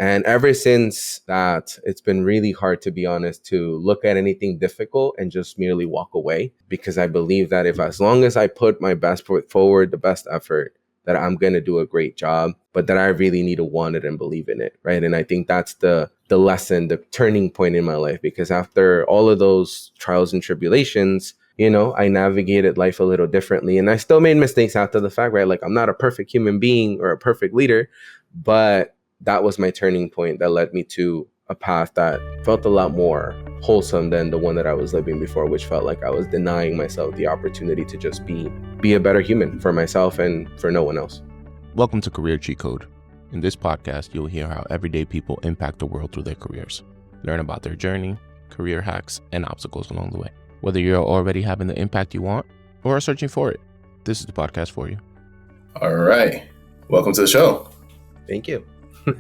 And ever since that, it's been really hard, to be honest, to look at anything difficult and just merely walk away, because I believe that if, as long as I put my best foot forward, the best effort, that I'm going to do a great job, but that I really need to want it and believe in it, right? And I think that's the lesson, the turning point in my life, because after all of those trials and tribulations, I navigated life a little differently, and I still made mistakes after the fact, right? Like, I'm not a perfect human being or a perfect leader, but that was my turning point that led me to a path that felt a lot more wholesome than the one that I was living before, which felt like I was denying myself the opportunity to just be a better human for myself and for no one else. Welcome to Career Cheat Code. In this podcast, you'll hear how everyday people impact the world through their careers. Learn about their journey, career hacks, and obstacles along the way. Whether you're already having the impact you want or are searching for it, this is the podcast for you. All right. Welcome to the show. Thank you.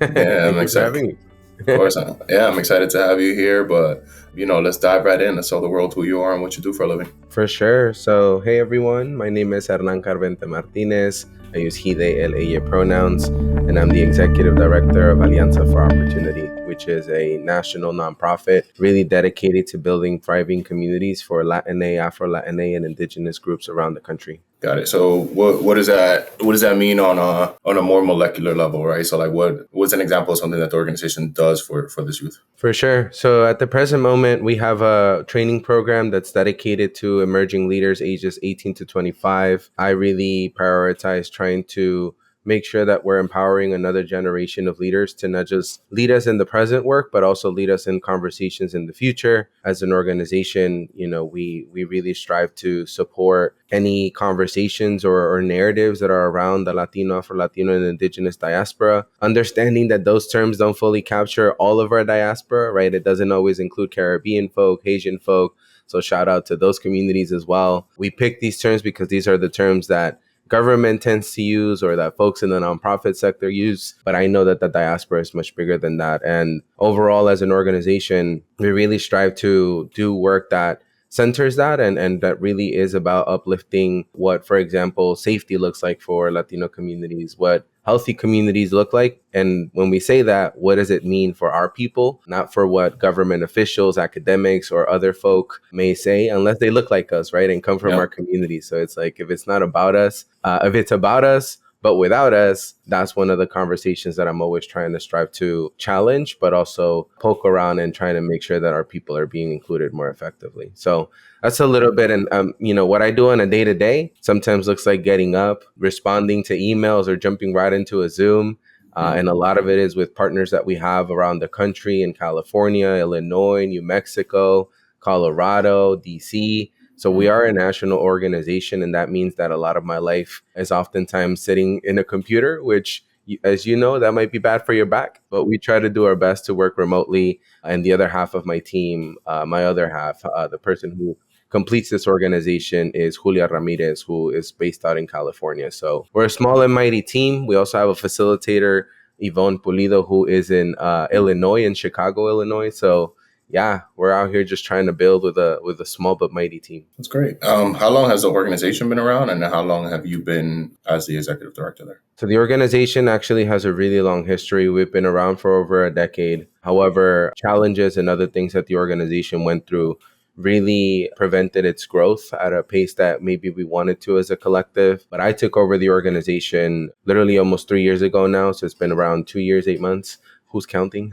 Yeah, I'm excited. Of course, I'm excited to have you here, but let's dive right in. Let's tell the world who you are and what you do for a living. For sure. So, hey everyone, my name is Hernán Carvente Martinez. I use he, they, él, ella pronouns, and I'm the Executive Director of Alianza for Opportunity, which is a national nonprofit really dedicated to building thriving communities for Latina, Afro-Latino, and Indigenous groups around the country. Got it. So what does that mean on a more molecular level, right? So like what's an example of something that the organization does for this youth? For sure. So at the present moment, we have a training program that's dedicated to emerging leaders ages 18 to 25. I really prioritize trying to make sure that we're empowering another generation of leaders to not just lead us in the present work, but also lead us in conversations in the future. As an organization, we really strive to support any conversations or narratives that are around the Latino, Afro-Latino, and Indigenous diaspora, understanding that those terms don't fully capture all of our diaspora, right? It doesn't always include Caribbean folk, Haitian folk. So shout out to those communities as well. We pick these terms because these are the terms that government tends to use or that folks in the nonprofit sector use. But I know that the diaspora is much bigger than that. And overall, as an organization, we really strive to do work that centers that and that really is about uplifting what, for example, safety looks like for Latino communities, what healthy communities look like. And when we say that, what does it mean for our people, not for what government officials, academics, or other folk may say, unless they look like us, right, and come from our community. So it's like, if it's not about us, if it's about us, but without us, that's one of the conversations that I'm always trying to strive to challenge, but also poke around and trying to make sure that our people are being included more effectively. So that's a little bit. And, what I do on a day to day sometimes looks like getting up, responding to emails, or jumping right into a Zoom. And a lot of it is with partners that we have around the country in California, Illinois, New Mexico, Colorado, DC. So we are a national organization, and that means that a lot of my life is oftentimes sitting in a computer, which, as you know, that might be bad for your back, but we try to do our best to work remotely. And the other half of my team, the person who completes this organization is Julia Ramirez, who is based out in California. So we're a small and mighty team. We also have a facilitator, Yvonne Pulido, who is in Illinois, in Chicago, Illinois. So yeah, we're out here just trying to build with a small but mighty team. That's great. How long has the organization been around, and how long have you been as the executive director there? So the organization actually has a really long history. We've been around for over a decade. However, challenges and other things that the organization went through really prevented its growth at a pace that maybe we wanted to as a collective. But I took over the organization literally almost 3 years ago now. So it's been around 2 years, 8 months. Who's counting?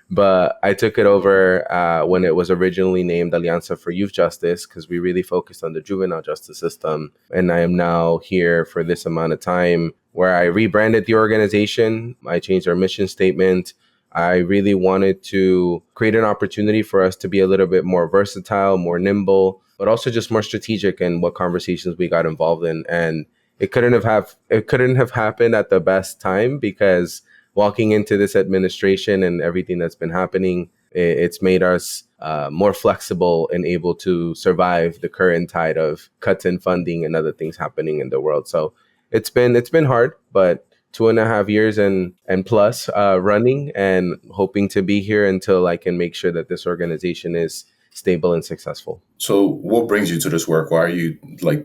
But I took it over when it was originally named Alianza for Youth Justice, because we really focused on the juvenile justice system. And I am now here for this amount of time where I rebranded the organization. I changed our mission statement. I really wanted to create an opportunity for us to be a little bit more versatile, more nimble, but also just more strategic in what conversations we got involved in. And it couldn't have happened at the best time, because walking into this administration and everything that's been happening, it's made us more flexible and able to survive the current tide of cuts in funding and other things happening in the world. So it's been hard, but 2.5 years and plus running, and hoping to be here until I can make sure that this organization is stable and successful. So what brings you to this work? Why are you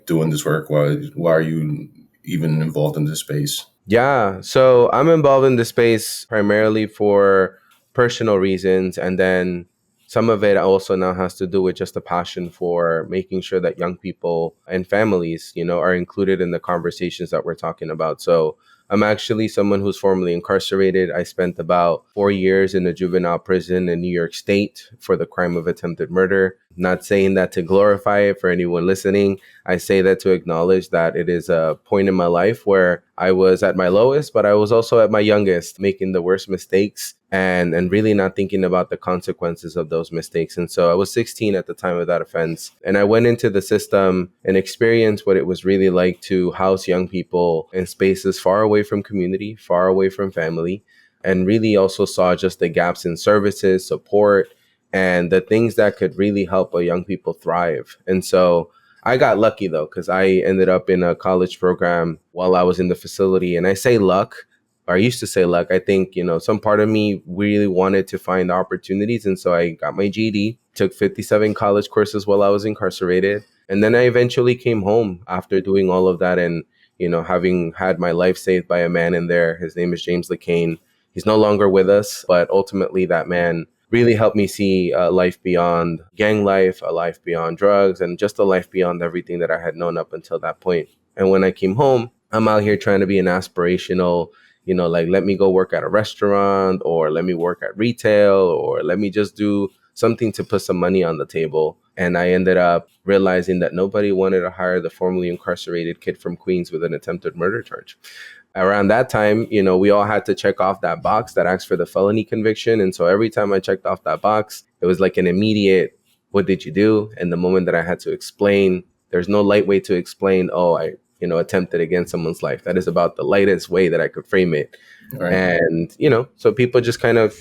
doing this work? Why are you even involved in this space? Yeah, so I'm involved in the space primarily for personal reasons, and then some of it also now has to do with just a passion for making sure that young people and families, are included in the conversations that we're talking about. So I'm actually someone who's formerly incarcerated. I spent about 4 years in a juvenile prison in New York State for the crime of attempted murder. Not saying that to glorify it for anyone listening. I say that to acknowledge that it is a point in my life where I was at my lowest, but I was also at my youngest, making the worst mistakes and really not thinking about the consequences of those mistakes. And so I was 16 at the time of that offense. And I went into the system and experienced what it was really like to house young people in spaces far away from community, far away from family, and really also saw just the gaps in services, support, and the things that could really help a young people thrive. And so I got lucky though, because I ended up in a college program while I was in the facility. And I say luck, or I used to say luck. I think, some part of me really wanted to find opportunities. And so I got my GED, took 57 college courses while I was incarcerated. And then I eventually came home after doing all of that and, having had my life saved by a man in there. His name is James McCain. He's no longer with us, but ultimately that man really helped me see a life beyond gang life, a life beyond drugs, and just a life beyond everything that I had known up until that point. And when I came home, I'm out here trying to be an aspirational, like let me go work at a restaurant or let me work at retail or let me just do something to put some money on the table. And I ended up realizing that nobody wanted to hire the formerly incarcerated kid from Queens with an attempted murder charge. Around that time, we all had to check off that box that asked for the felony conviction. And so every time I checked off that box, it was like an immediate, what did you do? And the moment that I had to explain, there's no light way to explain, oh, I, attempted against someone's life. That is about the lightest way that I could frame it. Right. And, so people just kind of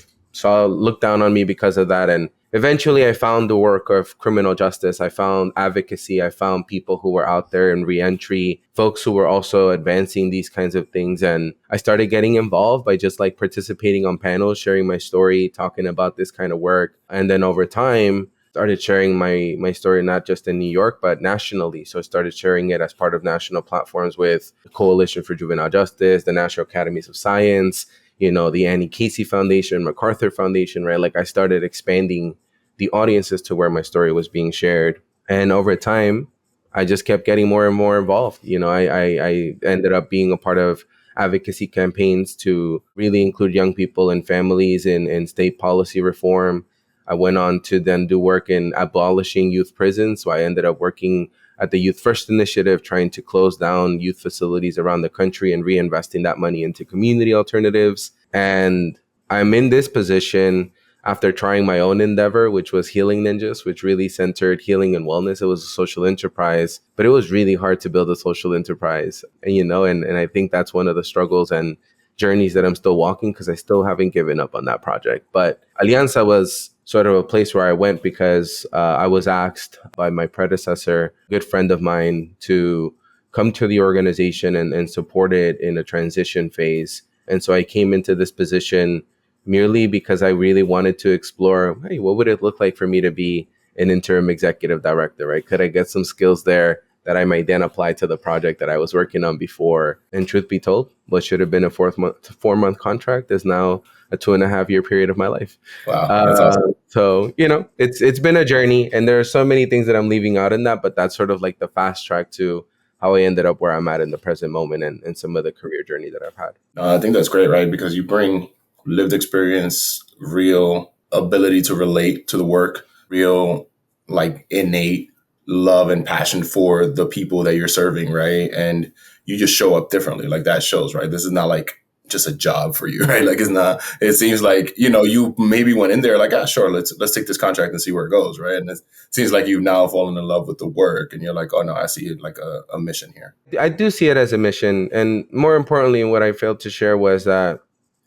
looked down on me because of that. And eventually I found the work of criminal justice. I found advocacy. I found people who were out there in reentry, folks who were also advancing these kinds of things. And I started getting involved by just like participating on panels, sharing my story, talking about this kind of work. And then over time, started sharing my story, not just in New York, but nationally. So I started sharing it as part of national platforms with the Coalition for Juvenile Justice, the National Academies of Science, the Annie Casey Foundation, MacArthur Foundation, right? Like I started expanding the audiences to where my story was being shared. And over time, I just kept getting more and more involved. I ended up being a part of advocacy campaigns to really include young people and families in state policy reform. I went on to then do work in abolishing youth prisons. So I ended up working at the Youth First Initiative, trying to close down youth facilities around the country and reinvesting that money into community alternatives. And I'm in this position after trying my own endeavor, which was Healing Ninjas, which really centered healing and wellness. It was a social enterprise, but it was really hard to build a social enterprise. And I think that's one of the struggles and journeys that I'm still walking because I still haven't given up on that project. But Alianza was sort of a place where I went because I was asked by my predecessor, a good friend of mine, to come to the organization and support it in a transition phase. And so I came into this position merely because I really wanted to explore, hey, what would it look like for me to be an interim executive director, right? Could I get some skills there that I might then apply to the project that I was working on before? And truth be told, what should have been a 4-month contract is now a 2.5-year period of my life. Wow, that's awesome. So, it's been a journey and there are so many things that I'm leaving out in that, but that's sort of like the fast track to how I ended up where I'm at in the present moment and some of the career journey that I've had. I think that's great, right? Because you bring lived experience, real ability to relate to the work, real like innate love and passion for the people that you're serving, right? And you just show up differently. Like that shows, right? This is not like just a job for you, right? Like it's not, it seems like, you maybe went in there like, sure, let's take this contract and see where it goes, right? And it seems like you've now fallen in love with the work and you're like, oh no, I see it like a mission here. I do see it as a mission. And more importantly, what I failed to share was that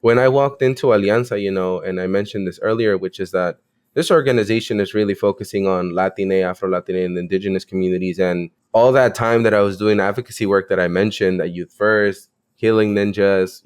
when I walked into Alianza, and I mentioned this earlier, which is that this organization is really focusing on Latine, Afro-Latino, and Indigenous communities. And all that time that I was doing advocacy work that I mentioned at Youth First, Healing Ninjas,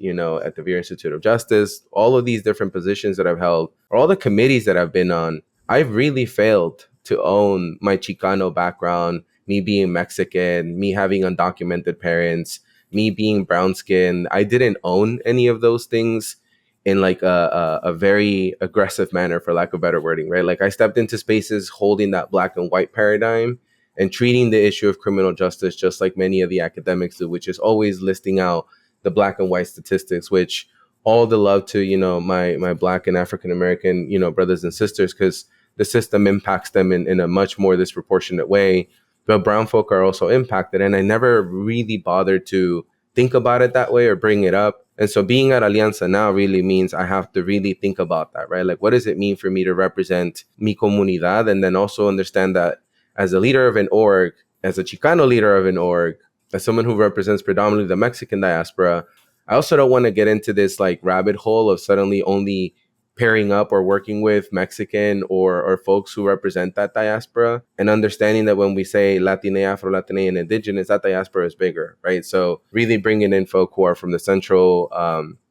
at the Vera Institute of Justice, all of these different positions that I've held, or all the committees that I've been on, I've really failed to own my Chicano background, me being Mexican, me having undocumented parents, me being brown skinned, I didn't own any of those things in like a very aggressive manner, for lack of better wording, right? Like I stepped into spaces holding that black and white paradigm and treating the issue of criminal justice just like many of the academics do, which is always listing out the black and white statistics, which all the love to, my black and African American, brothers and sisters, because the system impacts them in a much more disproportionate way. But brown folk are also impacted. And I never really bothered to think about it that way or bring it up. And so being at Alianza now really means I have to really think about that, right? Like, what does it mean for me to represent mi comunidad? And then also understand that as a leader of an org, as a Chicano leader of an org, as someone who represents predominantly the Mexican diaspora, I also don't want to get into this like rabbit hole of suddenly only pairing up or working with Mexican or folks who represent that diaspora, and understanding that when we say Latina, Afro-Latino, and Indigenous, that diaspora is bigger, right? So really bringing in folk who are from the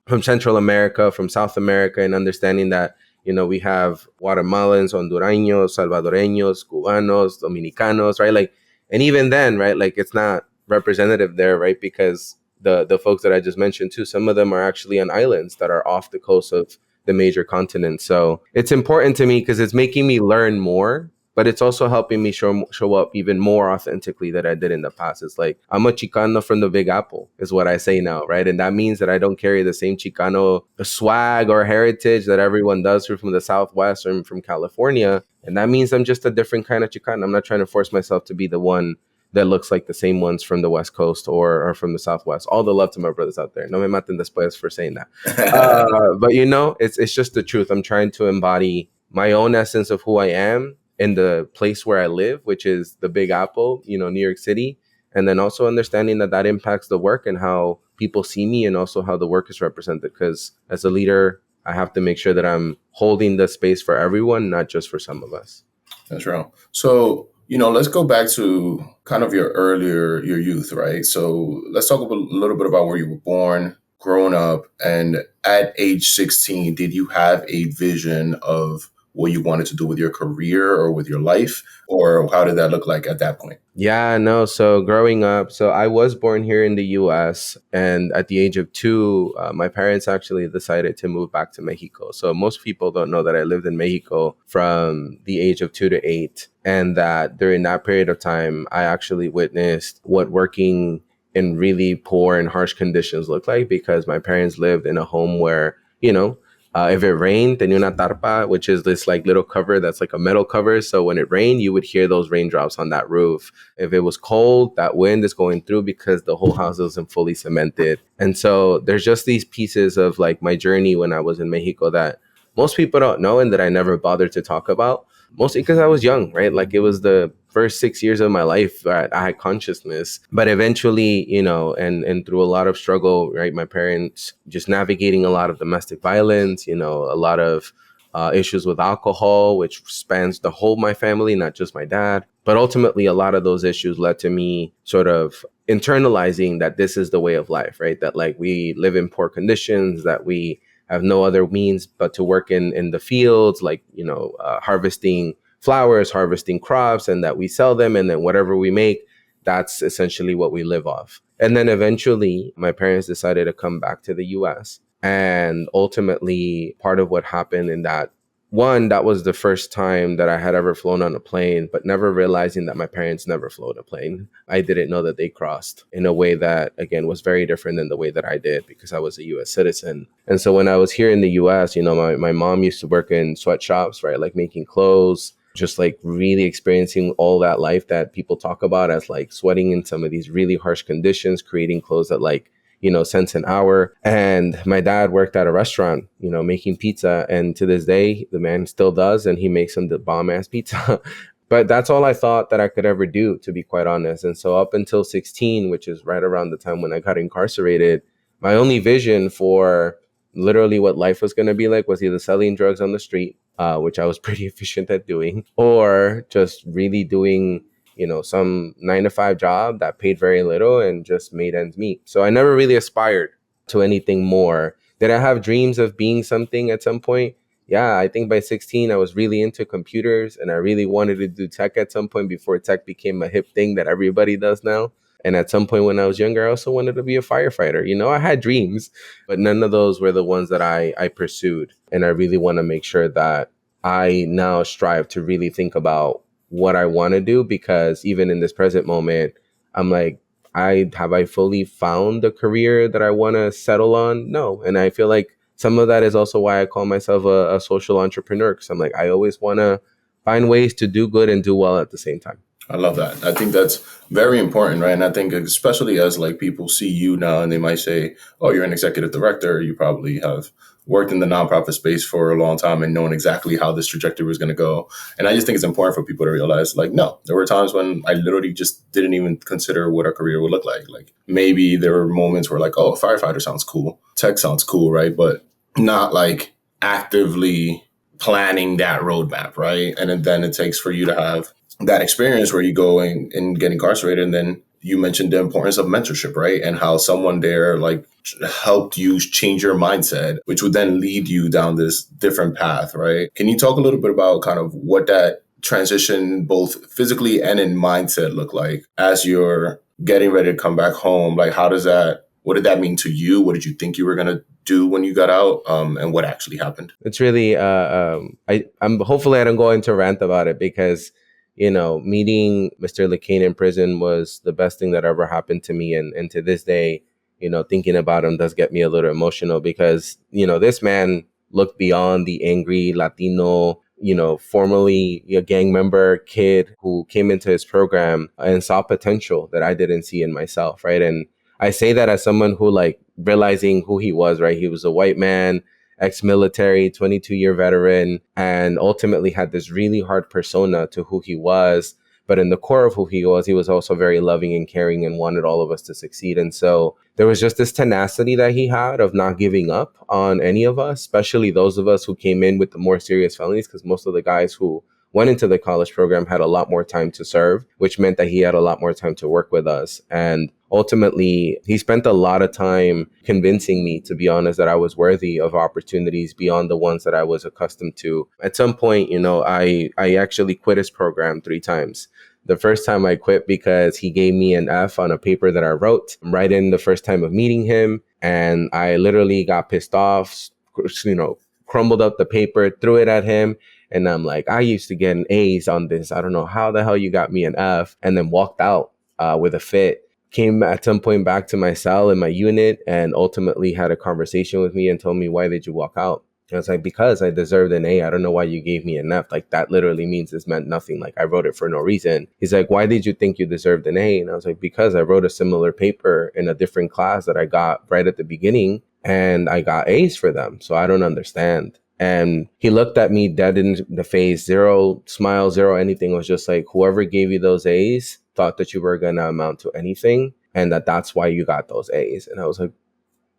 from Central America, from South America, and understanding that, we have Guatemalans, Hondureños, Salvadoreños, Cubanos, Dominicanos, right? Like, and even then, right, like it's not representative there, right? Because the folks that I just mentioned too, some of them are actually on islands that are off the coast of the major continents. So it's important to me because it's making me learn more, but it's also helping me show up even more authentically than I did in the past. It's like, I'm a Chicano from the Big Apple is what I say now, right? And that means that I don't carry the same Chicano swag or heritage that everyone does from the Southwest or from California. And that means I'm just a different kind of Chicano. I'm not trying to force myself to be the one that looks like the same ones from the West Coast or from the Southwest. All the love to my brothers out there. No me maten después for saying that. But it's just the truth. I'm trying to embody my own essence of who I am in the place where I live, which is the Big Apple, New York City. And then also understanding that impacts the work and how people see me and also how the work is represented. Because as a leader, I have to make sure that I'm holding the space for everyone, not just for some of us. That's right. So, let's go back to kind of your youth, right? So let's talk a little bit about where you were born, growing up, and at age 16, did you have a vision of what you wanted to do with your career or with your life? Or how did that look like at that point? Yeah, no. So growing up, so I was born here in the US. And at the age of 2, my parents actually decided to move back to Mexico. So most people don't know that I lived in Mexico from the age of 2 to 8. And that during that period of time, I actually witnessed what working in really poor and harsh conditions looked like, because my parents lived in a home where, if it rained, tenía una tarpa, which is this like little cover that's like a metal cover. So when it rained, you would hear those raindrops on that roof. If it was cold, that wind is going through because the whole house isn't fully cemented. And so there's just these pieces of like my journey when I was in Mexico that most people don't know and that I never bothered to talk about. Mostly because I was young, right? Like it was the first 6 years of my life that I had consciousness. But eventually, and through a lot of struggle, right? My parents just navigating a lot of domestic violence, a lot of issues with alcohol, which spans the whole my family, not just my dad. But ultimately, a lot of those issues led to me sort of internalizing that this is the way of life, right? That like we live in poor conditions, that we have no other means but to work in the fields, like, harvesting flowers, harvesting crops, and that we sell them. And then whatever we make, that's essentially what we live off. And then eventually my parents decided to come back to the US. And ultimately, part of what happened in that was the first time that I had ever flown on a plane, but never realizing that my parents never flown a plane. I didn't know that they crossed in a way that, again, was very different than the way that I did because I was a US citizen. And so when I was here in the US, my mom used to work in sweatshops, right? Like making clothes, just like really experiencing all that life that people talk about as like sweating in some of these really harsh conditions, creating clothes that like, cents an hour. And my dad worked at a restaurant, making pizza. And to this day, the man still does, and he makes some bomb ass pizza. But that's all I thought that I could ever do, to be quite honest. And so up until 16, which is right around the time when I got incarcerated, my only vision for literally what life was going to be like was either selling drugs on the street, which I was pretty efficient at doing, or just really doing some 9-to-5 job that paid very little and just made ends meet. So I never really aspired to anything more. Did I have dreams of being something at some point? Yeah, I think by 16, I was really into computers and I really wanted to do tech at some point before tech became a hip thing that everybody does now. And at some point when I was younger, I also wanted to be a firefighter. I had dreams, but none of those were the ones that I pursued. And I really want to make sure that I now strive to really think about what I want to do, because even in this present moment, I'm like, I fully found the career that I want to settle on? No. And I feel like some of that is also why I call myself a social entrepreneur, because I'm like, I always want to find ways to do good and do well at the same time. I love that. I think that's very important, right? And I think especially as like people see you now and they might say, oh, you're an executive director. You probably have worked in the nonprofit space for a long time and known exactly how this trajectory was going to go. And I just think it's important for people to realize, like, no, there were times when I literally just didn't even consider what a career would look like. Like maybe there were moments where like, oh, firefighter sounds cool. Tech sounds cool, right? But not like actively planning that roadmap, right? And then it takes for you to have that experience where you go and get incarcerated. And then you mentioned the importance of mentorship, right? And how someone there like helped you change your mindset, which would then lead you down this different path, right? Can you talk a little bit about kind of what that transition, both physically and in mindset, look like as you're getting ready to come back home? Like, what did that mean to you? What did you think you were going to do when you got out, and what actually happened? It's really, I'm hopefully I don't go into a rant about it, because meeting Mr. McCain in prison was the best thing that ever happened to me. And to this day, thinking about him does get me a little emotional, because, this man looked beyond the angry Latino, formerly a gang member kid who came into his program and saw potential that I didn't see in myself, right? And I say that as someone who, like, realizing who he was, right? He was a white man, ex-military, 22-year veteran, and ultimately had this really hard persona to who he was. But in the core of who he was also very loving and caring and wanted all of us to succeed. And so there was just this tenacity that he had of not giving up on any of us, especially those of us who came in with the more serious felonies, because most of the guys who went into the college program had a lot more time to serve, which meant that he had a lot more time to work with us. And ultimately, he spent a lot of time convincing me, to be honest, that I was worthy of opportunities beyond the ones that I was accustomed to. At some point, I actually quit his program 3 times. The first time I quit because he gave me an F on a paper that I wrote right in the first time of meeting him. And I literally got pissed off, crumbled up the paper, threw it at him. And I'm like, I used to get an A's on this. I don't know how the hell you got me an F. And then walked out with a fit. Came at some point back to my cell in my unit and ultimately had a conversation with me and told me, why did you walk out? And I was like, because I deserved an A. I don't know why you gave me an F. Like, that literally means this meant nothing. Like, I wrote it for no reason. He's like, why did you think you deserved an A? And I was like, because I wrote a similar paper in a different class that I got right at the beginning, and I got A's for them. So I don't understand. And he looked at me dead in the face, zero smile, zero anything. It was just like, whoever gave you those A's thought that you were going to amount to anything, and that's why you got those A's. And I was like,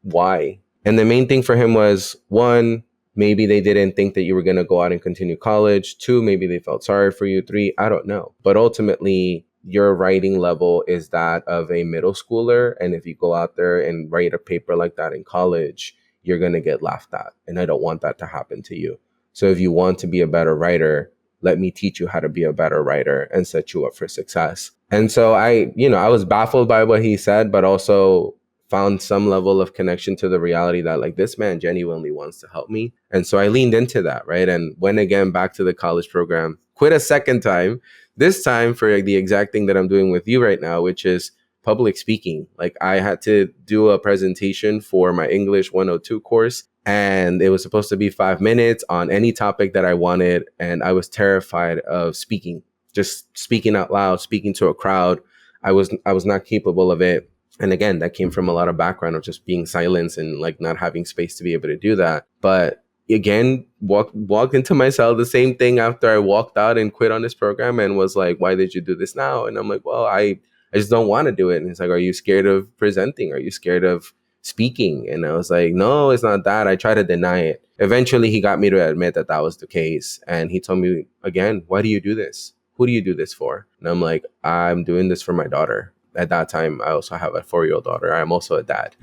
why? And the main thing for him was, 1, maybe they didn't think that you were going to go out and continue college. 2, maybe they felt sorry for you. 3, I don't know. But ultimately, your writing level is that of a middle schooler. And if you go out there and write a paper like that in college, you're going to get laughed at. And I don't want that to happen to you. So if you want to be a better writer, let me teach you how to be a better writer and set you up for success. And so I was baffled by what he said, but also found some level of connection to the reality that, like, this man genuinely wants to help me. And so I leaned into that, right? And went again back to the college program, quit a second time, this time for the exact thing that I'm doing with you right now, which is public speaking. Like, I had to do a presentation for my English 102 course, and it was supposed to be 5 minutes on any topic that I wanted. And I was terrified of speaking, just speaking out loud, speaking to a crowd. I was not capable of it. And again, that came from a lot of background of just being silenced and like not having space to be able to do that. But again, walked into my cell, the same thing after I walked out and quit on this program, and was like, why did you do this now? And I'm like, well, I just don't want to do it. And he's like, are you scared of presenting? Are you scared of speaking? And I was like, no, it's not that. I try to deny it. Eventually, he got me to admit that was the case. And he told me again, why do you do this? Who do you do this for? And I'm like, I'm doing this for my daughter. At that time, I also have a 4-year-old daughter. I'm also a dad.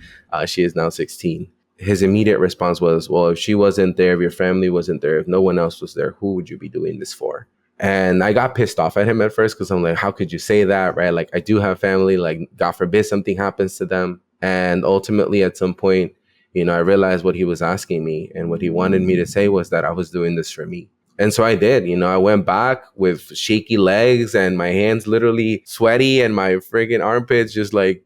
She is now 16. His immediate response was, well, if she wasn't there, if your family wasn't there, if no one else was there, who would you be doing this for? And I got pissed off at him at first because I'm like, how could you say that, right? Like, I do have family, like, God forbid something happens to them. And ultimately, at some point, I realized what he was asking me. And what he wanted me to say was that I was doing this for me. And so I did. I went back with shaky legs and my hands literally sweaty and my friggin' armpits just like,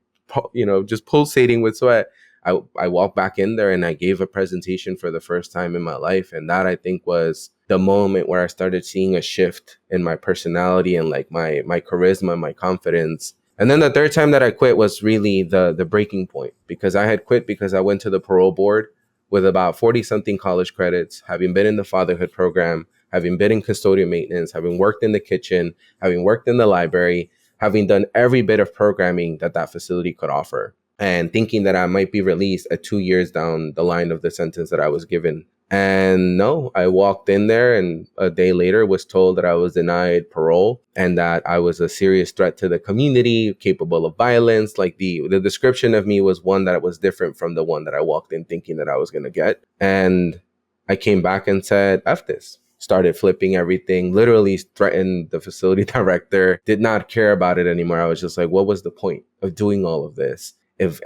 just pulsating with sweat. I walked back in there and I gave a presentation for the first time in my life. And that, I think, was the moment where I started seeing a shift in my personality and like my charisma, my confidence. And then the third time that I quit was really the breaking point, because I had quit because I went to the parole board with about 40 something college credits, having been in the fatherhood program, having been in custodial maintenance, having worked in the kitchen, having worked in the library, having done every bit of programming that facility could offer, and thinking that I might be released at 2 years down the line of the sentence that I was given. And no, I walked in there and a day later was told that I was denied parole and that I was a serious threat to the community, capable of violence. Like the description of me was one that was different from the one that I walked in thinking that I was going to get. And I came back and said, F this. Started flipping everything, literally threatened the facility director, did not care about it anymore. I was just like, what was the point of doing all of this?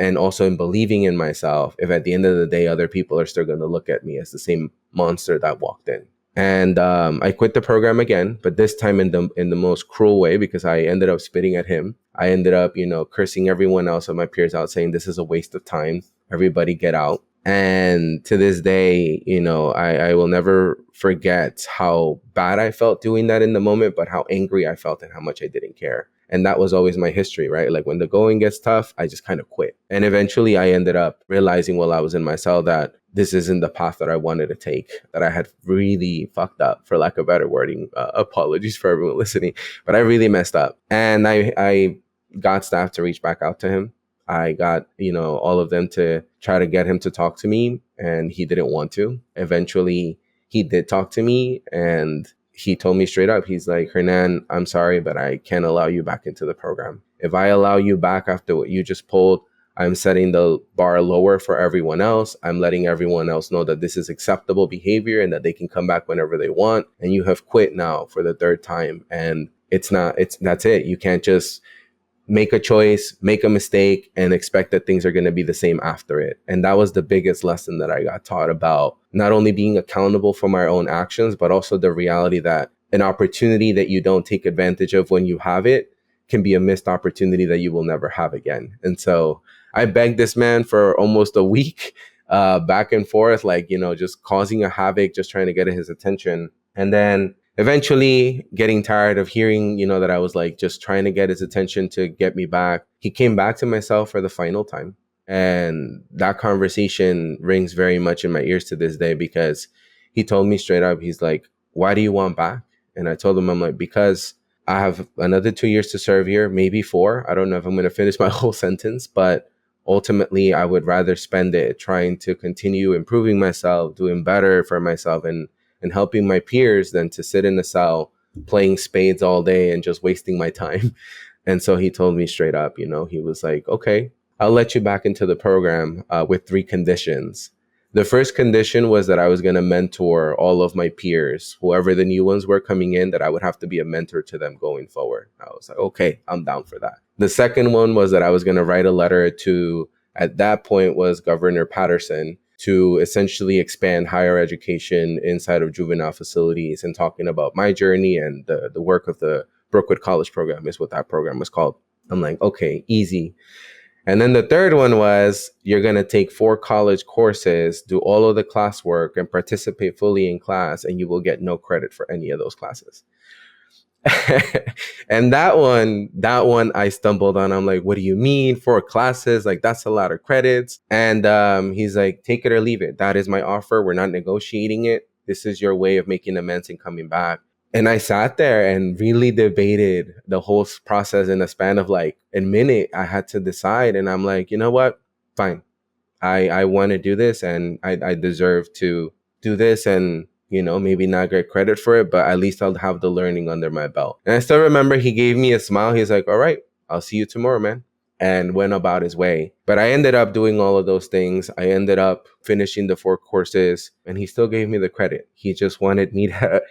And also in believing in myself, if at the end of the day, other people are still going to look at me as the same monster that walked in. And I quit the program again, but this time in the most cruel way, because I ended up spitting at him. I ended up, cursing everyone else of my peers out, saying this is a waste of time. Everybody get out. And to this day, I will never forget how bad I felt doing that in the moment, but how angry I felt and how much I didn't care. And that was always my history, right? Like when the going gets tough, I just kind of quit. And eventually I ended up realizing while I was in my cell that this isn't the path that I wanted to take, that I had really fucked up, for lack of better wording. Apologies for everyone listening, but I really messed up. And I got staff to reach back out to him. I got, all of them to try to get him to talk to me, and he didn't want to. Eventually, he did talk to me, and he told me straight up, he's like, Hernan, I'm sorry, but I can't allow you back into the program. If I allow you back after what you just pulled, I'm setting the bar lower for everyone else. I'm letting everyone else know that this is acceptable behavior and that they can come back whenever they want. And you have quit now for the third time. And that's it. You can't just make a choice, make a mistake, and expect that things are going to be the same after it. And that was the biggest lesson that I got taught about not only being accountable for my own actions, but also the reality that an opportunity that you don't take advantage of when you have it can be a missed opportunity that you will never have again. And so I begged this man for almost a week, back and forth, like, just causing a havoc, just trying to get his attention. And then eventually getting tired of hearing, that I was like just trying to get his attention to get me back. He came back to myself for the final time. And that conversation rings very much in my ears to this day, because he told me straight up, he's like, why do you want back? And I told him, I'm like, because I have another 2 years to serve here, maybe 4. I don't know if I'm going to finish my whole sentence, but ultimately I would rather spend it trying to continue improving myself, doing better for myself, and helping my peers than to sit in a cell playing spades all day and just wasting my time. And so he told me straight up, he was like, okay, I'll let you back into the program with 3 conditions. The first condition was that I was going to mentor all of my peers, whoever the new ones were coming in, that I would have to be a mentor to them going forward. I was like, okay, I'm down for that. The second one was that I was going to write a letter to, at that point was Governor Patterson, to essentially expand higher education inside of juvenile facilities, and talking about my journey and the work of the Brookwood College program is what that program was called. I'm like, okay, easy. And then the third one was, you're going to take 4 college courses, do all of the classwork, and participate fully in class, and you will get no credit for any of those classes. And that one I stumbled on. I'm like, what do you mean 4 classes? Like, that's a lot of credits. And he's like, take it or leave it. That is my offer. We're not negotiating it. This is your way of making amends and coming back. And I sat there and really debated the whole process in a span of like a minute. I had to decide. And I'm like, you know what? Fine. I want to do this, and I deserve to do this, and maybe not get credit for it, but at least I'll have the learning under my belt. And I still remember he gave me a smile. He's like, all right, I'll see you tomorrow, man. And went about his way. But I ended up doing all of those things. I ended up finishing the 4 courses, and he still gave me the credit. He just wanted me to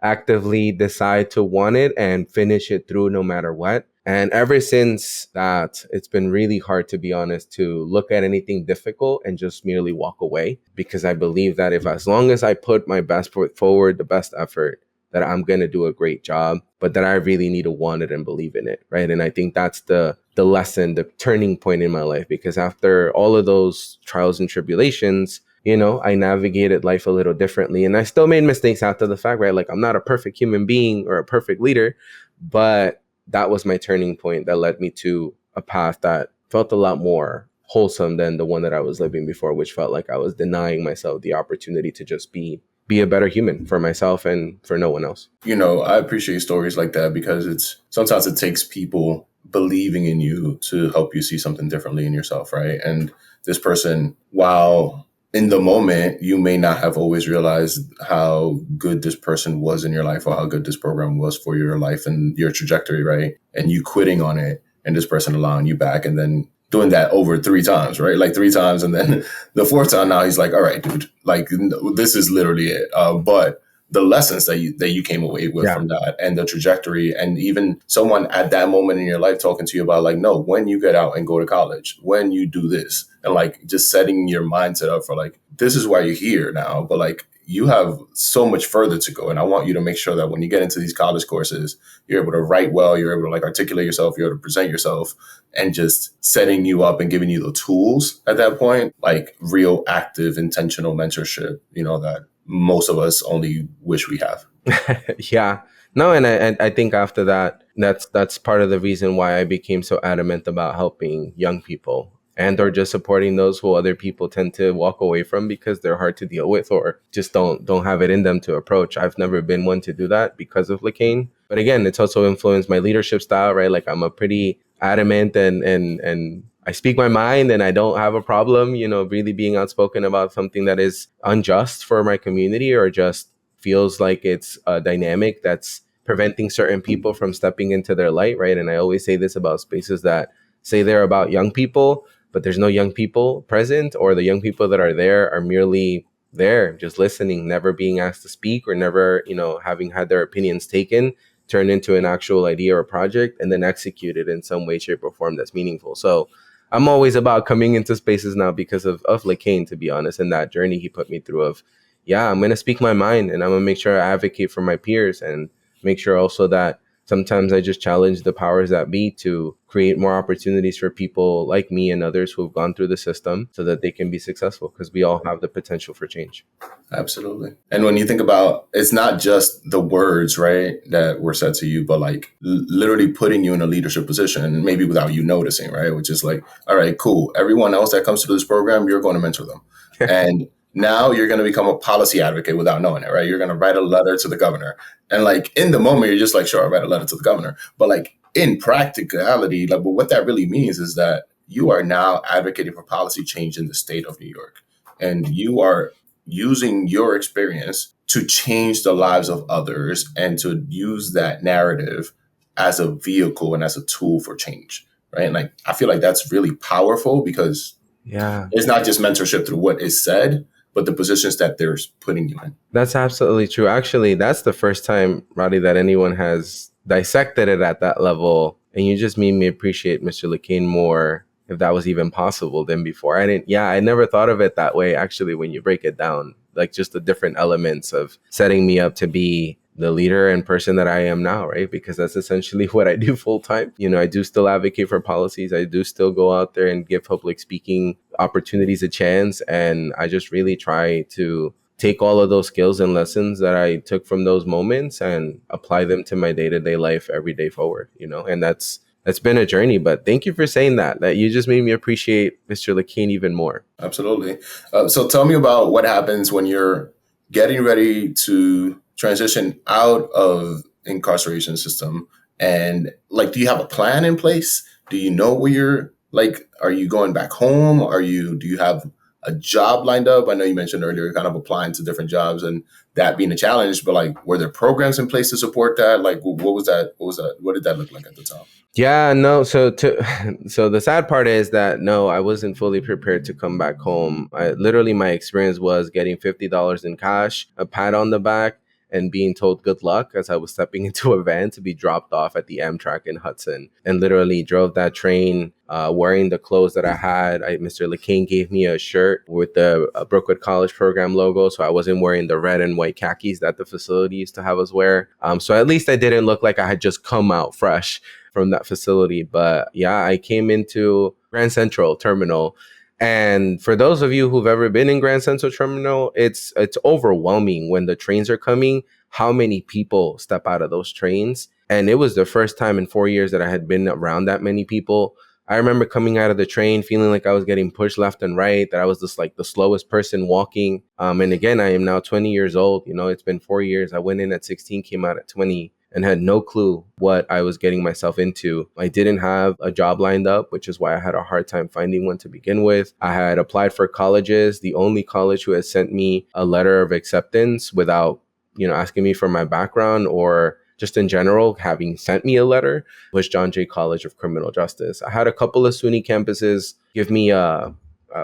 actively decide to want it and finish it through no matter what. And ever since that, it's been really hard, to be honest, to look at anything difficult and just merely walk away, because I believe that if, as long as I put my best foot forward, the best effort, that I'm going to do a great job, but that I really need to want it and believe in it. Right. And I think that's the lesson, the turning point in my life, because after all of those trials and tribulations, I navigated life a little differently, and I still made mistakes after the fact, right? Like, I'm not a perfect human being or a perfect leader, but that was my turning point that led me to a path that felt a lot more wholesome than the one that I was living before, which felt like I was denying myself the opportunity to just be a better human for myself and for no one else. I appreciate stories like that, because sometimes it takes people believing in you to help you see something differently in yourself, right? And this person, while in the moment, you may not have always realized how good this person was in your life, or how good this program was for your life and your trajectory, right? And you quitting on it, and this person allowing you back, and then doing that over 3 times, right? Like 3 times. And then the 4th time, now he's like, all right, dude, like, this is literally it. But the lessons that you came away with from that, and the trajectory, and even someone at that moment in your life talking to you about, like, no, when you get out and go to college, when you do this, and like just setting your mindset up for, like, this is why you're here now, but like, you have so much further to go. And I want you to make sure that when you get into these college courses, you're able to write well, you're able to like articulate yourself, you're able to present yourself, and just setting you up and giving you the tools at that point, like real active, intentional mentorship, that most of us only wish we have. Yeah. No, and I think after that, that's part of the reason why I became so adamant about helping young people, and or just supporting those who other people tend to walk away from because they're hard to deal with, or just don't have it in them to approach. I've never been one to do that because of McCain. But again, it's also influenced my leadership style, right? Like, I'm a pretty adamant and I speak my mind, and I don't have a problem, really being outspoken about something that is unjust for my community, or just feels like it's a dynamic that's preventing certain people from stepping into their light, right? And I always say this about spaces that say they're about young people, but there's no young people present, or the young people that are there are merely there, just listening, never being asked to speak, or never, having had their opinions taken, turned into an actual idea or project, and then executed in some way, shape, or form that's meaningful. So I'm always about coming into spaces now because of LeCain, to be honest, and that journey he put me through of, I'm going to speak my mind, and I'm going to make sure I advocate for my peers, and make sure also that sometimes I just challenge the powers that be to create more opportunities for people like me and others who have gone through the system, so that they can be successful, because we all have the potential for change. Absolutely. And when you think about, it's not just the words, right, that were said to you, but like literally putting you in a leadership position, maybe without you noticing, right? Which is like, all right, cool. Everyone else that comes to this program, you're going to mentor them. And now you're going to become a policy advocate without knowing it, right? You're going to write a letter to the governor. And like, in the moment, you're just like, sure, I'll write a letter to the governor. But like, in practicality, like, well, what that really means is that you are now advocating for policy change in the state of New York. And you are using your experience to change the lives of others, and to use that narrative as a vehicle and as a tool for change, right? And like, I feel like that's really powerful, because it's not just mentorship through what is said, but the positions that they're putting you in. That's absolutely true. Actually, that's the first time, Radhy, that anyone has dissected it at that level. And you just made me appreciate Mr. McCain more, if that was even possible, than before. I never thought of it that way, actually, when you break it down, like just the different elements of setting me up to be the leader and person that I am now, right? Because that's essentially what I do full time. I do still advocate for policies. I do still go out there and give public speaking opportunities a chance. And I just really try to take all of those skills and lessons that I took from those moments and apply them to my day-to-day life every day forward, and that's been a journey. But thank you for saying that you just made me appreciate Mr. McCain even more. Absolutely. So tell me about what happens when you're getting ready to transition out of incarceration system, and like, do you have a plan in place? Do you know where you're, like, are you going back home? Do you have a job lined up? I know you mentioned earlier you're kind of applying to different jobs and that being a challenge, but like, were there programs in place to support that? Like, what was that? What did that look like at the time? Yeah, no. So the sad part is that no, I wasn't fully prepared to come back home. Literally, my experience was getting $50 in cash, a pat on the back, and being told good luck as I was stepping into a van to be dropped off at the Amtrak in Hudson, and literally drove that train wearing the clothes that I had. Mr. McCain gave me a shirt with the Brookwood College program logo, so I wasn't wearing the red and white khakis that the facility used to have us wear. So at least I didn't look like I had just come out fresh from that facility. But yeah, I came into Grand Central Terminal. And for those of you who've ever been in Grand Central Terminal, it's overwhelming when the trains are coming, how many people step out of those trains. And it was the first time in 4 years that I had been around that many people. I remember coming out of the train feeling like I was getting pushed left and right, that I was just like the slowest person walking. And again, I am now 20 years old. You know, it's been 4 years. I went in at 16, came out at 20. And had no clue what I was getting myself into. I didn't have a job lined up, which is why I had a hard time finding one to begin with. I had applied for colleges. The only college who had sent me a letter of acceptance without, asking me for my background or just in general having sent me a letter was John Jay College of Criminal Justice. I had a couple of SUNY campuses give me a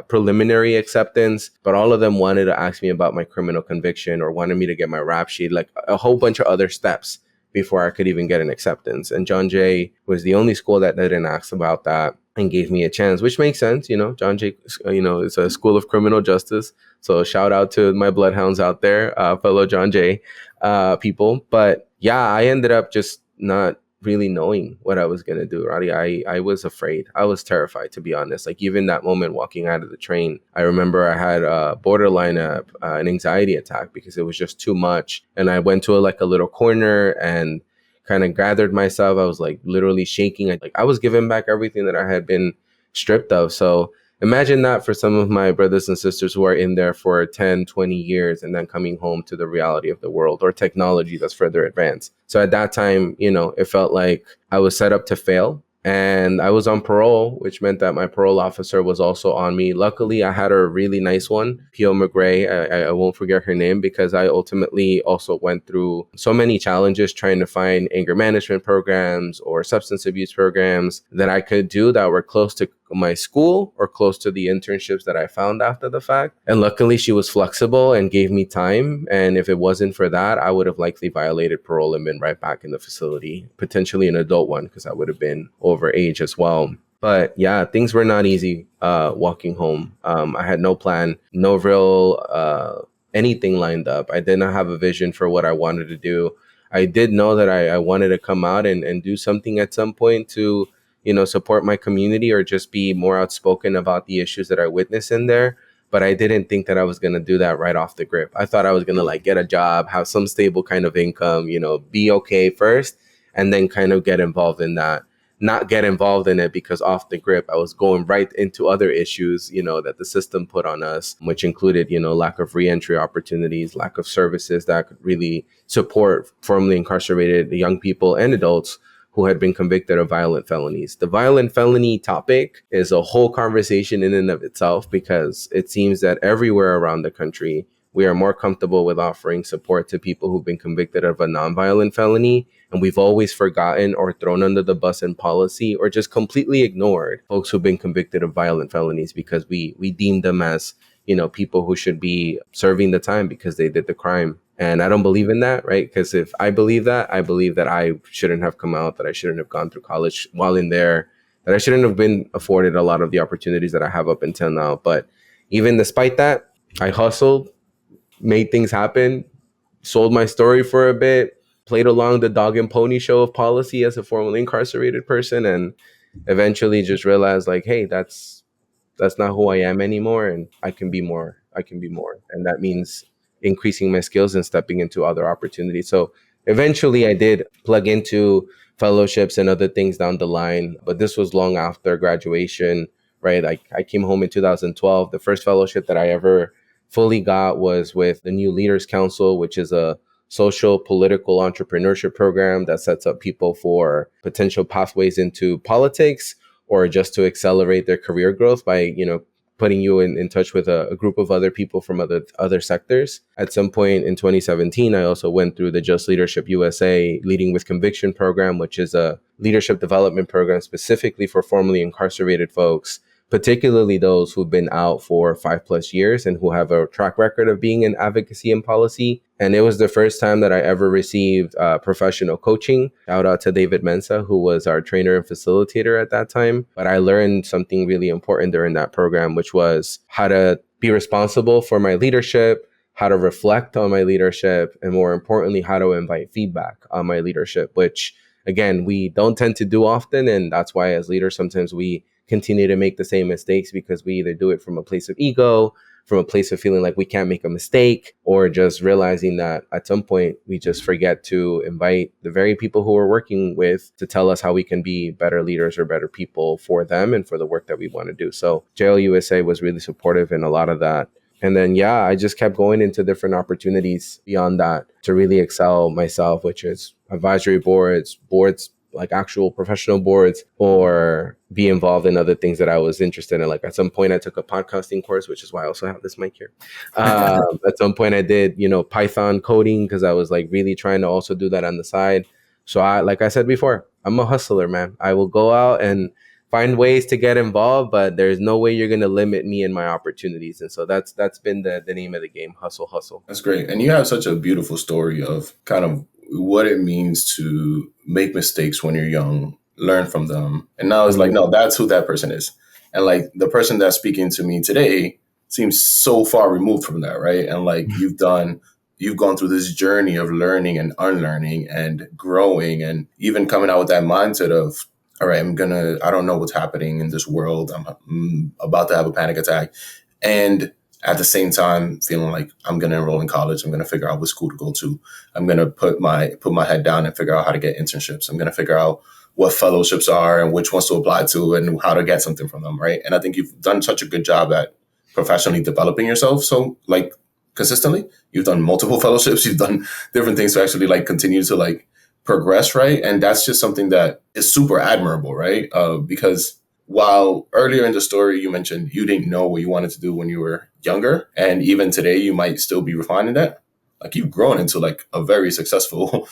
preliminary acceptance, but all of them wanted to ask me about my criminal conviction or wanted me to get my rap sheet, like a whole bunch of other steps before I could even get an acceptance. And John Jay was the only school that didn't ask about that and gave me a chance, which makes sense. John Jay, is a school of criminal justice. So shout out to my bloodhounds out there, fellow John Jay people. But yeah, I ended up just not really knowing what I was going to do, Radhy. I was afraid. I was terrified, to be honest. Like even that moment walking out of the train, I remember I had borderline an anxiety attack because it was just too much. And I went to a little corner and kind of gathered myself. I was like literally shaking. I was giving back everything that I had been stripped of. So imagine that for some of my brothers and sisters who are in there for 10, 20 years and then coming home to the reality of the world or technology that's further advanced. So at that time, it felt like I was set up to fail. And I was on parole, which meant that my parole officer was also on me. Luckily, I had a really nice one, P.O. McGray. I won't forget her name because I ultimately also went through so many challenges trying to find anger management programs or substance abuse programs that I could do that were close to my school or close to the internships that I found after the fact. And luckily, she was flexible and gave me time. And if it wasn't for that, I would have likely violated parole and been right back in the facility, potentially an adult one, because I would have been over age as well. But yeah, things were not easy walking home. I had no plan, no real anything lined up. I did not have a vision for what I wanted to do. I did know that I wanted to come out and do something at some point to support my community or just be more outspoken about the issues that I witnessed in there. But I didn't think that I was going to do that right off the grip. I thought I was going to get a job, have some stable kind of income, be okay first, and then kind of get involved in that. Not get involved in it because off the grip, I was going right into other issues, that the system put on us, which included, lack of reentry opportunities, lack of services that could really support formerly incarcerated young people and adults who had been convicted of violent felonies. The violent felony topic is a whole conversation in and of itself because it seems that everywhere around the country, we are more comfortable with offering support to people who've been convicted of a nonviolent felony. And we've always forgotten or thrown under the bus in policy or just completely ignored folks who've been convicted of violent felonies because we deem them as, people who should be serving the time because they did the crime. And I don't believe in that, right? Because if I believe that I shouldn't have come out, that I shouldn't have gone through college while in there, that I shouldn't have been afforded a lot of the opportunities that I have up until now. But even despite that, I hustled, made things happen, sold my story for a bit, played along the dog and pony show of policy as a formerly incarcerated person, and eventually just realized hey, that's not who I am anymore, and I can be more. And that means increasing my skills and stepping into other opportunities. So eventually I did plug into fellowships and other things down the line, but this was long after graduation, right? I came home in 2012. The first fellowship that I ever fully got was with the New Leaders Council, which is a social political entrepreneurship program that sets up people for potential pathways into politics or just to accelerate their career growth by, putting you in touch with a group of other people from other sectors. At some point in 2017, I also went through the Just Leadership USA Leading with Conviction program, which is a leadership development program specifically for formerly incarcerated folks, particularly those who've been out for 5+ years and who have a track record of being in advocacy and policy. And it was the first time that I ever received professional coaching. Shout out to David Mensa, who was our trainer and facilitator at that time. But I learned something really important during that program, which was how to be responsible for my leadership, how to reflect on my leadership, and more importantly, how to invite feedback on my leadership, which again, we don't tend to do often. And that's why as leaders, sometimes we continue to make the same mistakes because we either do it from a place of ego, from a place of feeling like we can't make a mistake, or just realizing that at some point we just forget to invite the very people who we're working with to tell us how we can be better leaders or better people for them and for the work that we want to do. So JLUSA was really supportive in a lot of that. And then, yeah, I just kept going into different opportunities beyond that to really excel myself, which is advisory boards, like actual professional boards, or be involved in other things that I was interested in. Like at some point I took a podcasting course, which is why I also have this mic here. At some point I did, Python coding because I was like really trying to also do that on the side. So like I said before, I'm a hustler, man. I will go out and find ways to get involved, but there's no way you're going to limit me and my opportunities. And so that's been the name of the game, hustle. That's great. And you have such a beautiful story of kind of what it means to make mistakes when you're young, learn from them. And now it's like, no, that's who that person is. And like the person that's speaking to me today seems so far removed from that, right? And like you've gone through this journey of learning and unlearning and growing and even coming out with that mindset of, all right, I don't know what's happening in this world. I'm about to have a panic attack. And at the same time, feeling like I'm going to enroll in college. I'm going to figure out what school to go to. I'm going to put my head down and figure out how to get internships. I'm going to figure out what fellowships are and which ones to apply to and how to get something from them, right? And I think you've done such a good job at professionally developing yourself. So like consistently, you've done multiple fellowships. You've done different things to actually like continue to like progress, right? And that's just something that is super admirable, right? Because while earlier in the story you mentioned you didn't know what you wanted to do when you were younger, and even today you might still be refining that, like you've grown into like a very successful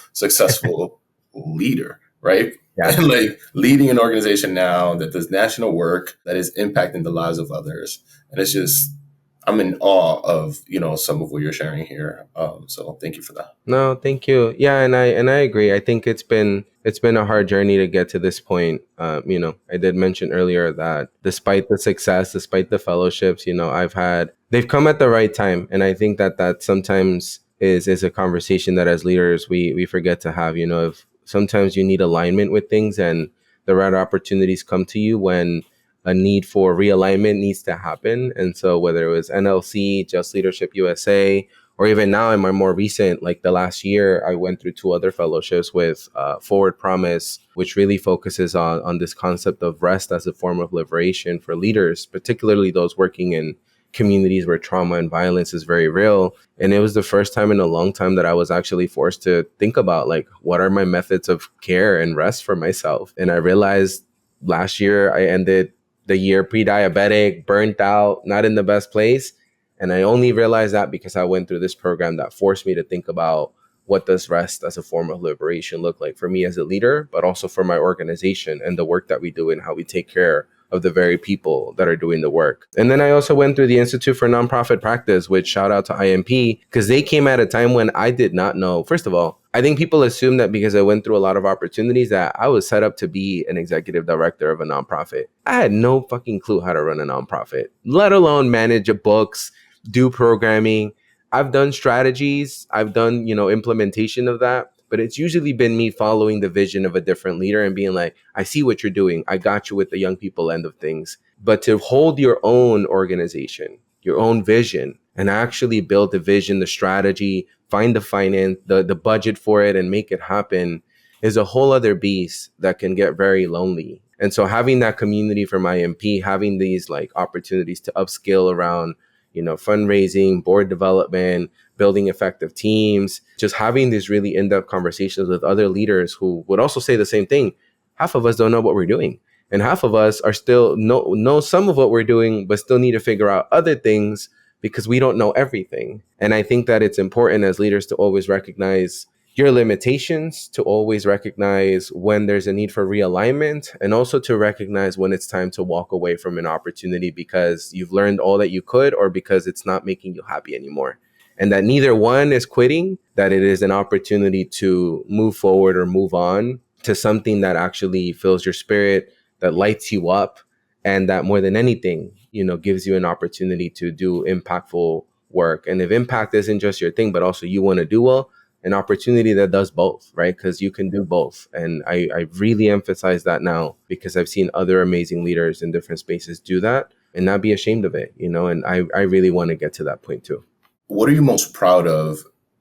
leader, right? Yeah. And like leading an organization now that does national work that is impacting the lives of others. And it's just, I'm in awe of, some of what you're sharing here. So thank you for that. No, thank you. Yeah. And I agree. I think it's been a hard journey to get to this point. I did mention earlier that despite the success, despite the fellowships, they've come at the right time. And I think that sometimes is a conversation that as leaders, we forget to have, if sometimes you need alignment with things and the right opportunities come to you when a need for realignment needs to happen. And so whether it was NLC, Just Leadership USA, or even now in my more recent, like the last year, I went through 2 other fellowships with Forward Promise, which really focuses on this concept of rest as a form of liberation for leaders, particularly those working in communities where trauma and violence is very real. And it was the first time in a long time that I was actually forced to think about like, what are my methods of care and rest for myself? And I realized last year I ended the year pre-diabetic, burnt out, not in the best place. And I only realized that because I went through this program that forced me to think about what does rest as a form of liberation look like for me as a leader, but also for my organization and the work that we do and how we take care of the very people that are doing the work. And then I also went through the Institute for Nonprofit Practice, which shout out to IMP, because they came at a time when I did not know. First of all, I think people assume that because I went through a lot of opportunities that I was set up to be an executive director of a nonprofit. I had no fucking clue how to run a nonprofit, let alone manage books, do programming. I've done strategies, I've done, implementation of that, but it's usually been me following the vision of a different leader and being like, I see what you're doing. I got you with the young people end of things. But to hold your own organization, your own vision, and actually build the vision, the strategy, find the finance, the budget for it and make it happen is a whole other beast that can get very lonely. And so having that community from IMP, having these like opportunities to upskill around fundraising, board development, building effective teams, just having these really in-depth conversations with other leaders who would also say the same thing. Half of us don't know what we're doing. And half of us are still know some of what we're doing, but still need to figure out other things because we don't know everything. And I think that it's important as leaders to always recognize your limitations, to always recognize when there's a need for realignment, and also to recognize when it's time to walk away from an opportunity because you've learned all that you could or because it's not making you happy anymore. And that neither one is quitting, that it is an opportunity to move forward or move on to something that actually fills your spirit, that lights you up, and that more than anything, gives you an opportunity to do impactful work. And if impact isn't just your thing, but also you want to do well, an opportunity that does both, right? Because you can do both. And I really emphasize that now because I've seen other amazing leaders in different spaces do that and not be ashamed of it, and I really want to get to that point too. What are you most proud of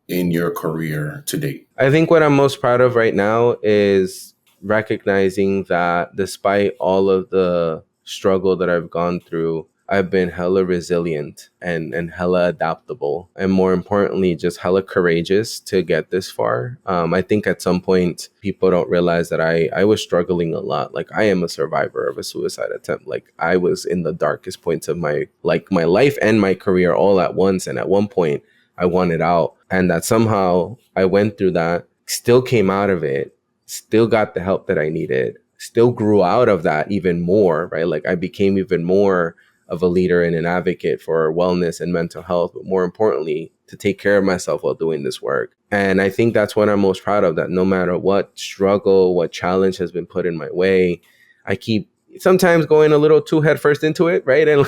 in your career to date? I think what I'm most proud of right now is recognizing that despite all of the struggle that I've gone through, I've been hella resilient and hella adaptable. And more importantly, just hella courageous to get this far. I think at some point, people don't realize that I was struggling a lot. Like, I am a survivor of a suicide attempt. Like, I was in the darkest points of my life and my career all at once. And at one point, I wanted out. And that somehow I went through that, still came out of it, still got the help that I needed, still grew out of that even more, right? Like, I became even more of a leader and an advocate for wellness and mental health, but more importantly, to take care of myself while doing this work. And I think that's what I'm most proud of, that no matter what struggle, what challenge has been put in my way, I keep sometimes going a little too headfirst into it, right? And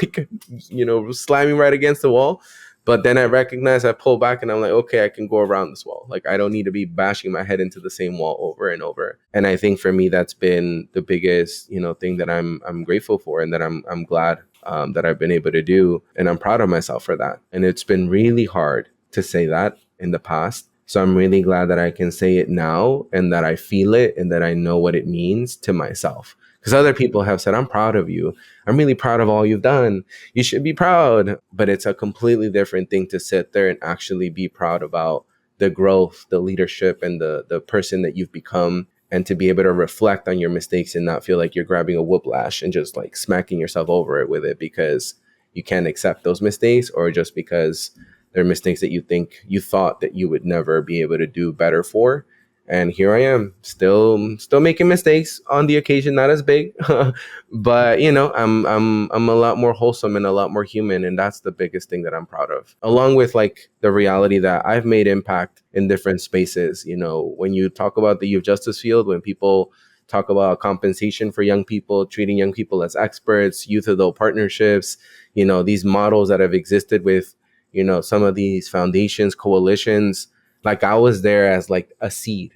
slamming right against the wall. But then I recognize, I pull back and I'm like, okay, I can go around this wall. Like, I don't need to be bashing my head into the same wall over and over. And I think for me, that's been the biggest, thing that I'm grateful for, and that I'm glad that I've been able to do. And I'm proud of myself for that. And it's been really hard to say that in the past. So I'm really glad that I can say it now, and that I feel it, and that I know what it means to myself. Because other people have said, I'm proud of you. I'm really proud of all you've done. You should be proud. But it's a completely different thing to sit there and actually be proud about the growth, the leadership, and the person that you've become, and to be able to reflect on your mistakes and not feel like you're grabbing a whiplash and just like smacking yourself over it with it because you can't accept those mistakes, or just because they're mistakes that you thought that you would never be able to do better for. And here I am, still making mistakes on the occasion, not as big, but I'm a lot more wholesome and a lot more human, and that's the biggest thing that I'm proud of. Along with like the reality that I've made impact in different spaces. When you talk about the youth justice field, when people talk about compensation for young people, treating young people as experts, youth adult partnerships, these models that have existed with some of these foundations, coalitions. Like, I was there as like a seed,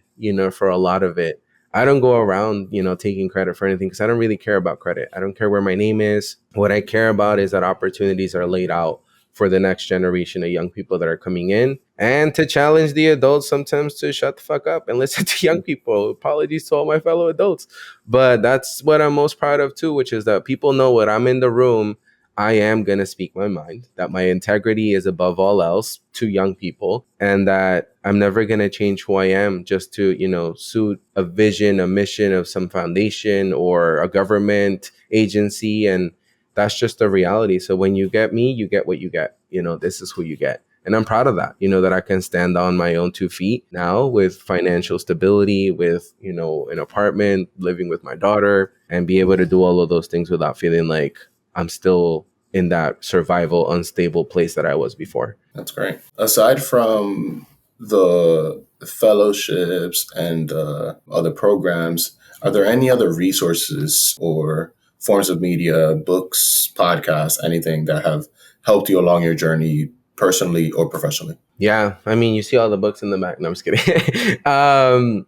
for a lot of it. I don't go around, taking credit for anything because I don't really care about credit. I don't care where my name is. What I care about is that opportunities are laid out for the next generation of young people that are coming in, and to challenge the adults sometimes to shut the fuck up and listen to young people. Apologies to all my fellow adults. But that's what I'm most proud of too, which is that people know when I'm in the room, I am going to speak my mind, that my integrity is above all else to young people, and that I'm never going to change who I am just to, suit a vision, a mission of some foundation or a government agency. And that's just the reality. So when you get me, you get what you get. This is who you get. And I'm proud of that, that I can stand on my own 2 feet now with financial stability, with, an apartment, living with my daughter, and be able to do all of those things without feeling like I'm still in that survival, unstable place that I was before. That's great. Aside from the fellowships and other programs, are there any other resources or forms of media, books, podcasts, anything that have helped you along your journey personally or professionally? Yeah. I mean, you see all the books in the back. No, I'm just kidding.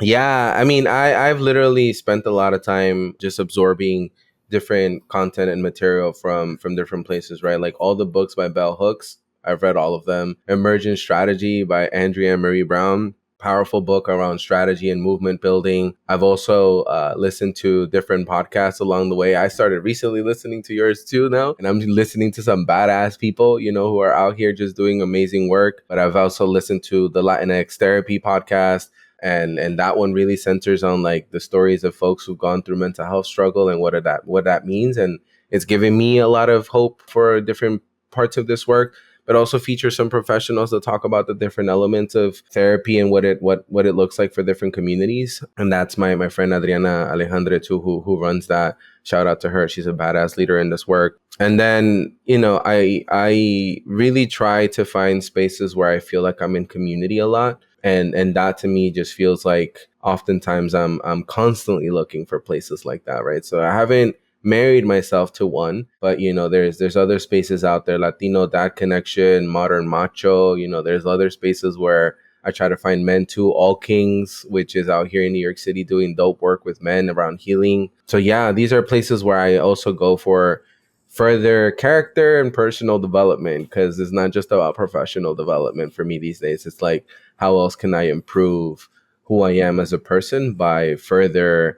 Yeah. I mean, I've literally spent a lot of time just absorbing different content and material from different places, right? Like all the books by Bell Hooks, I've read all of them. Emergent Strategy by Andrea Marie Brown, powerful book around strategy and movement building. I've also listened to different podcasts along the way. I started recently listening to yours too now, and I'm listening to some badass people, who are out here just doing amazing work. But I've also listened to the Latinx Therapy podcast. And that one really centers on like the stories of folks who've gone through mental health struggle and what that means. And it's given me a lot of hope for different parts of this work. but also feature some professionals to talk about the different elements of therapy and what it looks like for different communities. And that's my friend Adriana Alejandre too, who runs that. Shout out to her. She's a badass leader in this work. And then, I really try to find spaces where I feel like I'm in community a lot. And that to me just feels like oftentimes I'm constantly looking for places like that, right? So I haven't married myself to one, but there's other spaces out there, Latino Dad Connection, Modern Macho, there's other spaces where I try to find men too, All Kings, which is out here in New York City doing dope work with men around healing. So yeah, these are places where I also go for further character and personal development, because it's not just about professional development for me these days. It's like, how else can I improve who I am as a person by further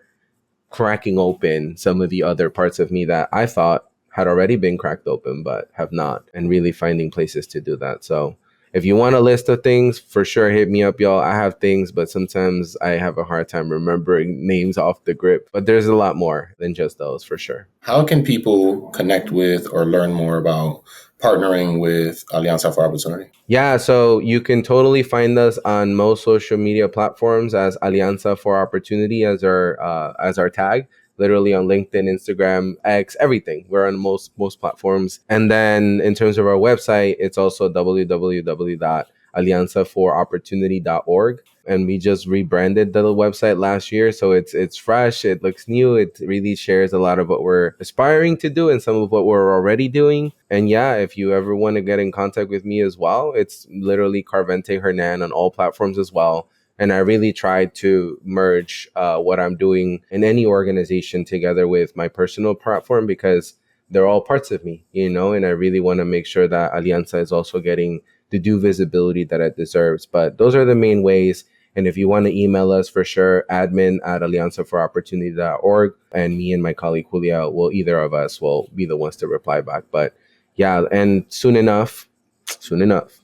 cracking open some of the other parts of me that I thought had already been cracked open but have not, and really finding places to do that. So if you want a list of things, for sure, hit me up, y'all. I have things, but sometimes I have a hard time remembering names off the grip. But there's a lot more than just those, for sure. How can people connect with or learn more about partnering with Alianza for Opportunity? Yeah, so you can totally find us on most social media platforms as Alianza for Opportunity as our tag. Literally on LinkedIn, Instagram, X, everything. We're on most platforms. And then in terms of our website, it's also www.alianzaforoopportunity.org. And we just rebranded the website last year. So it's fresh. It looks new. It really shares a lot of what we're aspiring to do and some of what we're already doing. And yeah, if you ever want to get in contact with me as well, it's literally Carvente Hernan on all platforms as well. And I really try to merge what I'm doing in any organization together with my personal platform, because they're all parts of me, and I really want to make sure that Alianza is also getting the due visibility that it deserves. But those are the main ways. And if you want to email us, for sure, admin@alianzaforoopportunity.org. And me and my colleague Julia either of us will be the ones to reply back. But yeah, and soon enough,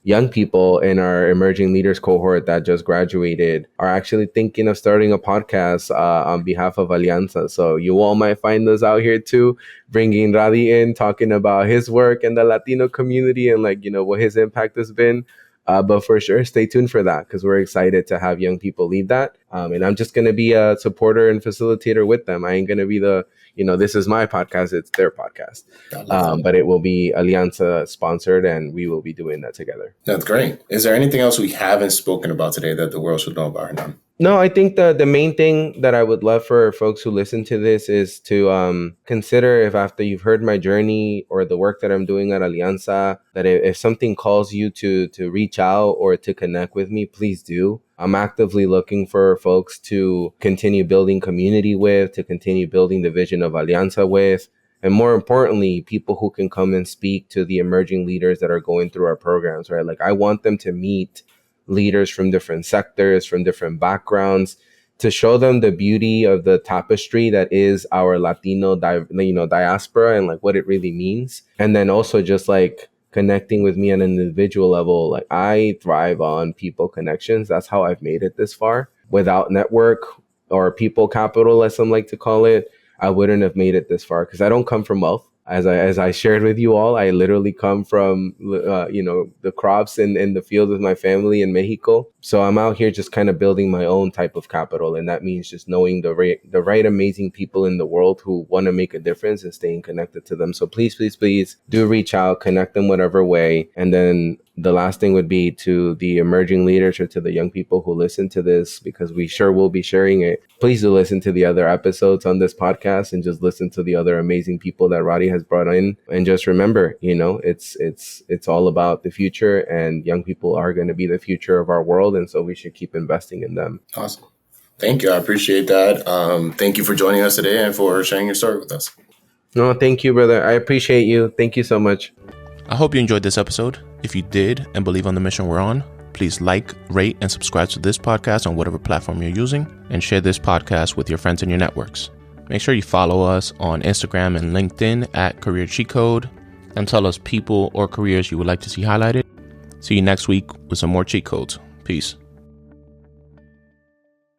young people in our emerging leaders cohort that just graduated are actually thinking of starting a podcast on behalf of Alianza. So you all might find us out here too, bringing Radhy in, talking about his work in the Latino community and what his impact has been. But for sure, stay tuned for that, because we're excited to have young people lead that. And I'm just going to be a supporter and facilitator with them. I ain't going to be this is my podcast, it's their podcast. But it will be Alianza sponsored, and we will be doing that together. That's great. Is there anything else we haven't spoken about today that the world should know about, Hernán? No, I think the main thing that I would love for folks who listen to this is to consider, if after you've heard my journey or the work that I'm doing at Alianza, that if something calls you to reach out or to connect with me, please do. I'm actively looking for folks to continue building community with, to continue building the vision of Alianza with, and more importantly, people who can come and speak to the emerging leaders that are going through our programs, right? I want them to meet leaders from different sectors, from different backgrounds, to show them the beauty of the tapestry that is our Latino diaspora and what it really means. And then also just connecting with me on an individual level. I thrive on people connections. That's how I've made it this far. Without network or people capital, as some like to call it, I wouldn't have made it this far, because I don't come from wealth. As I shared with you all, I literally come from, the crops and the fields with my family in Mexico. So I'm out here just kind of building my own type of capital. And that means just knowing the right amazing people in the world who want to make a difference and staying connected to them. So please, please, please do reach out, connect them whatever way. And then the last thing would be to the emerging leaders or to the young people who listen to this, because we sure will be sharing it. Please do listen to the other episodes on this podcast and just listen to the other amazing people that Radhy has brought in. And just remember, it's all about the future, and young people are going to be the future of our world. And so we should keep investing in them. Awesome. Thank you. I appreciate that. Thank you for joining us today and for sharing your story with us. No, thank you, brother. I appreciate you. Thank you so much. I hope you enjoyed this episode. If you did and believe on the mission we're on, please like, rate, and subscribe to this podcast on whatever platform you're using, and share this podcast with your friends in your networks. Make sure you follow us on Instagram and LinkedIn at Career Cheat Code, and tell us people or careers you would like to see highlighted. See you next week with some more cheat codes. Peace.